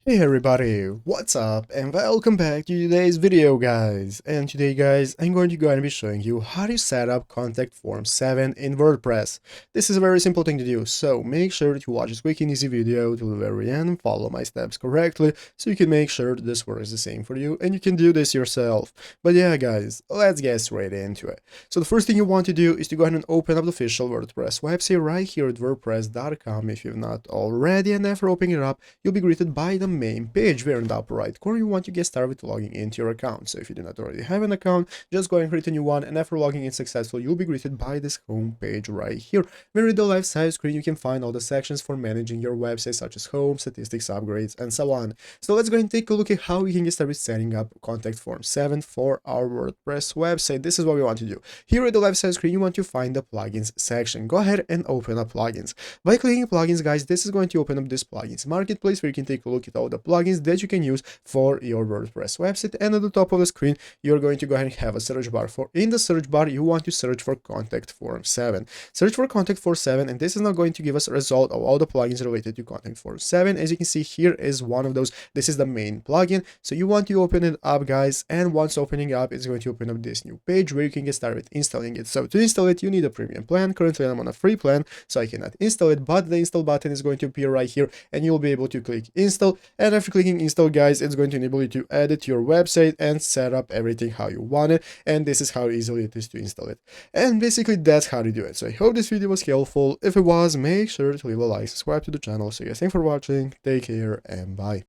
Hey everybody, what's up and welcome back to today's video guys. And today guys, I'm going to be showing you how to set up contact form 7 in WordPress. This is a very simple thing to do, so make sure to watch this quick and easy video till the very end and follow my steps correctly so you can make sure that this works the same for you and you can do this yourself. But yeah guys, let's get straight into it. So the first thing you want to do is to go ahead and open up the official WordPress website right here at wordpress.com if you've not already, and after opening it up, you'll be greeted by the main page where in the upper right corner you want to get started with logging into your account. So if you do not already have an account, just go ahead and create a new one, and after logging in successfully, you'll be greeted by this home page right here, where in the left side screen you can find all the sections for managing your website, such as home, statistics, upgrades, and so on. So let's go ahead and take a look at how we can get started setting up contact form 7 for our WordPress website. This is what we want to do. Here at the left side screen, you want to find the plugins section. Go ahead and open up plugins. By clicking plugins, guys, this is going to open up this plugins marketplace where you can take a look at all the plugins that you can use for your WordPress website. And at the top of the screen, you're going to go ahead and have a search bar. In the search bar, you want to search for contact form 7. Search for contact form 7, and this is now going to give us a result of all the plugins related to contact form 7. As you can see, here is one of those. This is the main plugin. So you want to open it up, guys, and once opening up, it's going to open up this new page where you can get started with installing it. So to install it, you need a premium plan. Currently, I'm on a free plan, so I cannot install it, but the install button is going to appear right here, and you'll be able to click install. And after clicking install, guys, it's going to enable you to edit your website and set up everything how you want it. And this is how easily it is to install it. And basically, that's how to do it. So I hope this video was helpful. If it was, make sure to leave a like, subscribe to the channel. So guys, thanks for watching. Take care and bye.